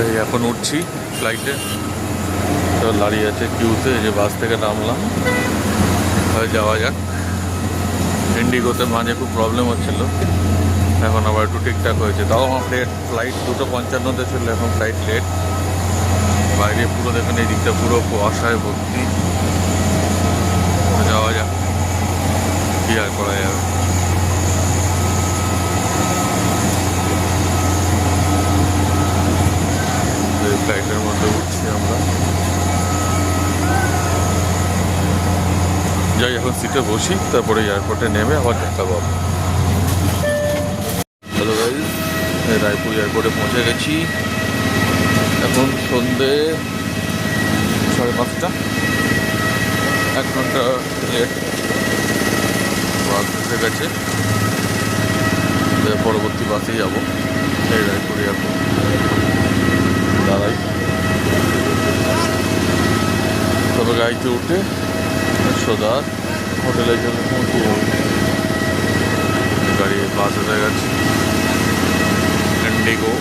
এই এখন উঠছি ফ্লাইটে, তো দাঁড়িয়ে আছে কিউতে, যে বাস থেকে নামলাম, যাওয়া যাক। ইন্ডিগোতে মাঝে খুব প্রবলেম হচ্ছিলো, এখন আবার একটু ঠিকঠাক হয়েছে। তাও আমার ফ্লাইট 2:55 ছিল, এখন ফ্লাইট লেট। বাইরে পুরো দেখেন এই দিকটা পুরো কুয়াশায় ভর্তি। যাওয়া যাক, কী আর করা যাবে। ফ্লাইটের মধ্যে উঠছি আমরা, যাই এখন সিটে বসি, তারপরে এয়ারপোর্টে নেমে আবার দেখা পাবো। হ্যালো গাইজ, রায়পুর এয়ারপোর্টে পৌঁছে গেছি। এখন সন্ধে 5:30, 1 ঘন্টা লেট। বাস এসে গেছে, পরবর্তী বাসে যাবো। এই রায়পুর এয়ারপোর্ট দাঁড়াই, তবে গাড়িতে উঠে সোজা হোটেলের জন্য পৌঁছে যাবো। গাড়ি বাস এসে গেছে, ইন্ডিগো।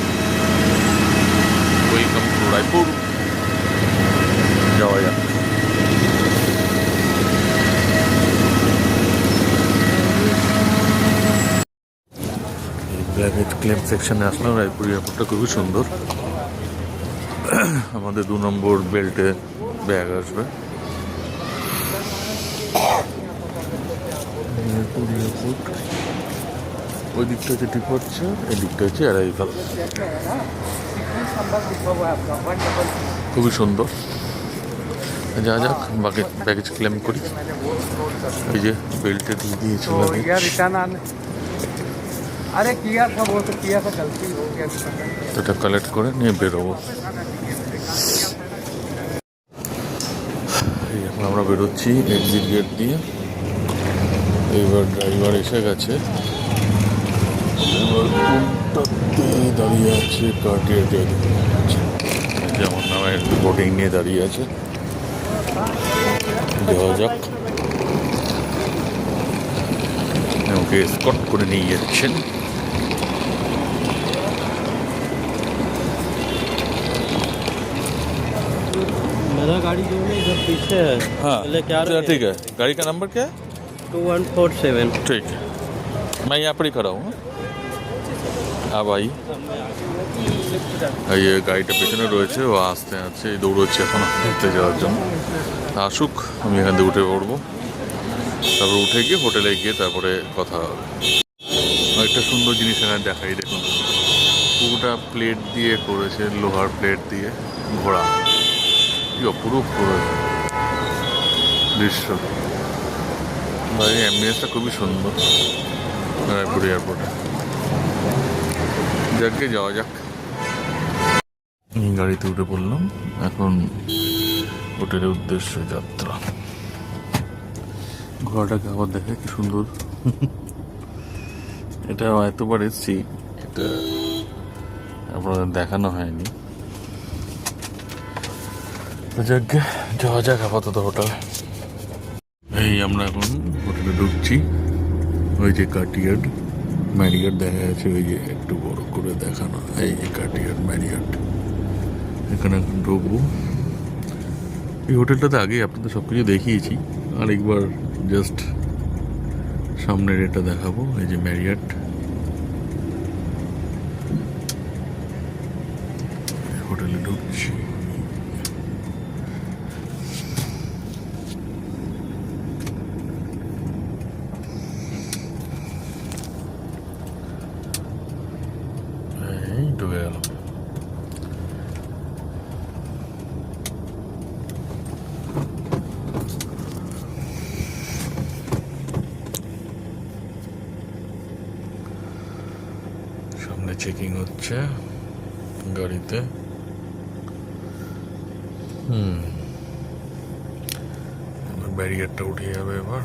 ওয়েলকাম টু রায়পুর, যাওয়া যাক। ব্যাগেজ ক্লেম সেকশনে আসলাম। রায়পুর এয়ারপোর্টটা খুবই সুন্দর। আমাদের 2 নম্বর বেল্টে ব্যাগ আসবে। এয়ারপোর্ট ওই দিকটা হচ্ছে ডিপার্চার, এই দিকটা হচ্ছে অ্যারাইভাল। খুবই সুন্দর। যা যাক, বাকি ব্যাগেজ ক্লেম করি। এই যে বেল্টে দিয়ে দিয়েছিল, এটা কালেক্ট করে নিয়ে বেরোবো। এই এখন আমরা বেরোচ্ছি এক্সিট গেট দিয়ে। এইবার ড্রাইভার এসে গেছে, এবার কোনটাতে দাঁড়িয়ে আছে, কার্টিয়ার যেমন নামে বোর্ডিং নিয়ে দাঁড়িয়ে আছে। যাওয়া যাক, ওকে স্কট করে নিয়ে যাচ্ছেন। मेरा गाड़ी जो है इधर पीछे है। हाँ क्या ठीक है। गाड़ी का नंबर क्या है? 2147। ठीक है, मैं यहाँ पर ही खड़ा हूँ। अब आई এই গাড়িটা পেছনে রয়েছে, ও আসতে আসছে, দৌড়চ্ছে এখন ঘুরতে যাওয়ার জন্য। আসুক, আমি এখান থেকে উঠে পড়বো, তারপর উঠে গিয়ে হোটেলে গিয়ে তারপরে কথা হবে। একটা সুন্দর জিনিস এখানে দেখাই, দেখুন পুরোটা প্লেট দিয়ে করেছে, লোহার প্লেট দিয়ে ঘোড়া। কি অপরূপ করেছে দৃশ্য। ভাই অ্যাম্বিয়েন্সটা খুবই সুন্দর রায়পুর এয়ারপোর্টে। যাকে যাওয়া যাক। গাড়িতে উঠে পড়লাম, এখন হোটেলের উদ্দেশ্যে যাত্রা। ঘোড়াটাকে আবার দেখে কি সুন্দর। এটা এতবার এসছি, এটা আপনাদের দেখানো হয়নি। তো যাকে যাওয়া যাক আপাতত হোটেল। এই আমরা এখন হোটেলে ঢুকছি। ওই যে কার্টিয়ার্ড ম্যারিয়ট দেখা যাচ্ছে, ওই যে একটু বড় করে দেখানো, এই কার্টিয়ার্ড ম্যারিয়ট। এখানে এখন ঢুকবো। এই হোটেলটাতে আগেই আপনাদের সব কিছু দেখিয়েছি, আরেকবার জাস্ট সামনের এটা দেখাবো। এই যে ম্যারিয়ট, হোটেলে ঢুকছি। এই ঢুকে গেলাম। সামনে চেকিং হচ্ছে গাড়িতে। এবার ব্যারিয়ারটা উঠে যাবে, এবার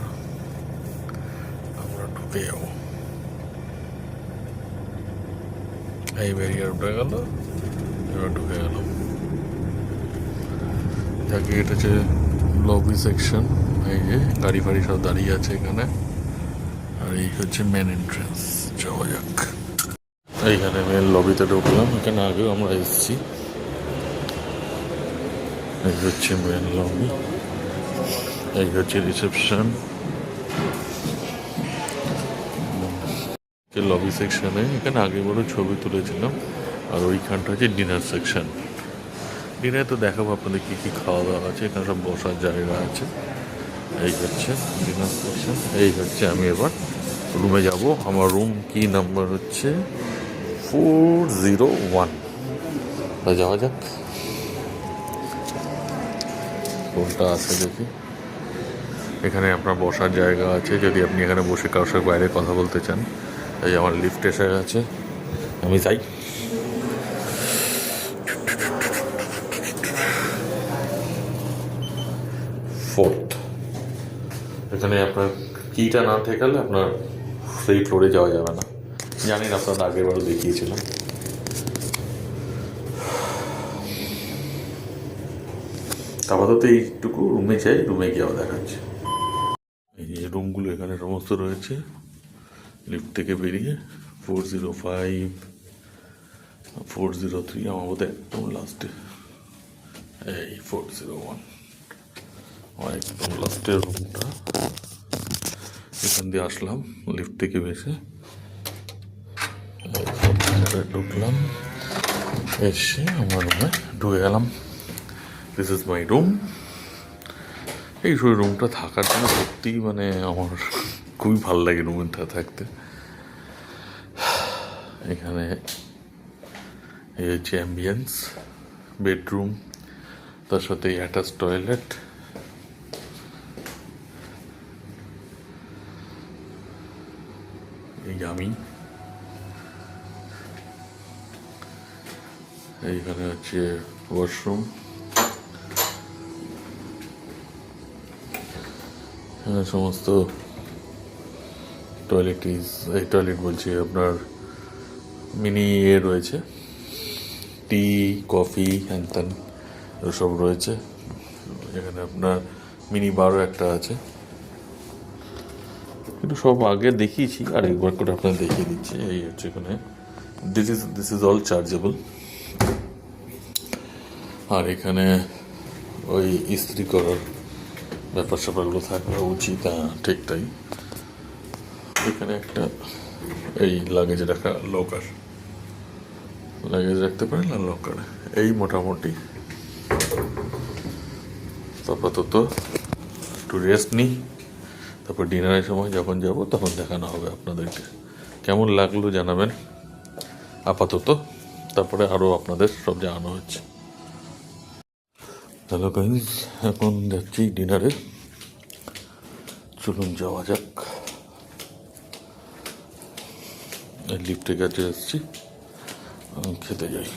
আমরা ঢুকে যাবো। এই ব্যারিয়ার উঠে গেল, এবার ঢুকে গেল। যাকে এটা হচ্ছে লবি সেকশন। এই যে গাড়ি ফাড়ি সব দাঁড়িয়ে আছে এখানে, আর এই হচ্ছে মেন এন্ট্রান্স। যাওয়া যাক। এইখানে মেন লবিতে ঢুকলাম, এখানে আগেও আমরা এসেছি। এই হচ্ছে মেন লবি, এই হচ্ছে রিসেপশন। লবি সেকশনে এখানে আগে বড় ছবি তুলেছিলাম, আর ওইখানটা হচ্ছে ডিনার সেকশন। ডিনারে তো দেখাবো আপনাদের কী কী খাওয়া দাওয়া আছে, এখানে সব বসার জায়গা আছে। এই হচ্ছে ডিনার সেকশন। এই হচ্ছে আমি এবার রুমে যাব। আমার রুম কি নাম্বার হচ্ছে 401। যাওয়া যাক, কোনটা আছে দেখি। এখানে আপনার বসার জায়গা আছে, যদি আপনি এখানে বসে কারোর সাথে বাইরে কথা বলতে চান। এই আমার লিফট এসে গেছে, আমি যাই। ফোর্থ, এখানে আপনার কিটা না ঠেকালে আপনার সেই ফ্লোরে যাওয়া যাবে না। জানি না, আপনার আগের বারও দেখিয়েছিলাম। আপাতত এইটুকু রুমে যাই, রুমে গিয়ে আবার দেখাচ্ছি। এই যে রুমগুলো এখানে সমস্ত রয়েছে। লিফট থেকে বেরিয়ে 405, 403, আমার বোধহয় একদম লাস্টে। এই 401 আমার একদম লাস্টের রুমটা। এখান দিয়ে আসলাম লিফট থেকে বেশে, ঢুকলাম, এসে আমার রুমে ঢুকে গেলাম। This is my room. এই রুমটা থাকার জন্য সত্যিই মানে আমার খুবই ভালো লাগে রুমটা থাকতে। এখানে এই হচ্ছে অ্যাম্বিয়েন্স, বেডরুম, তার সাথে অ্যাটাচ টয়লেট। এই আমি এইখানে হচ্ছে ওয়াশরুম, সমস্ত টয়লেটিস, এই টয়লেট বলছি আপনার মিনি রয়েছে, টি, কফি, হ্যান সব রয়েছে। এখানে আপনার মিনি বারও একটা আছে, কিন্তু সব আগে দেখিয়েছি, আর একবার করে আপনার দেখিয়ে দিচ্ছি। এই হচ্ছে এখানে দিস ইজ অল চার্জেবল। আর এখানে ওই ইস্ত্রি করার ব্যাপার স্যাপারগুলো থাকা উচিত, ঠিক তাই। এখানে একটা এই লাগেজ রাখা লকার, লাগেজ রাখতে পারেন আর লকার। এই মোটামুটি আপাতত একটু রেস্ট নিই, তারপর ডিনারের সময় যখন যাব তখন দেখানো হবে আপনাদেরকে। কেমন লাগলো জানাবেন আপাতত, তারপরে আরও আপনাদের সব জানানো হচ্ছে। হ্যালো গাইস, এখন যাচ্ছি ডিনারে, চলুন যাওয়া যাক। লিফটের কাছে এসেছি, খেতে যাই।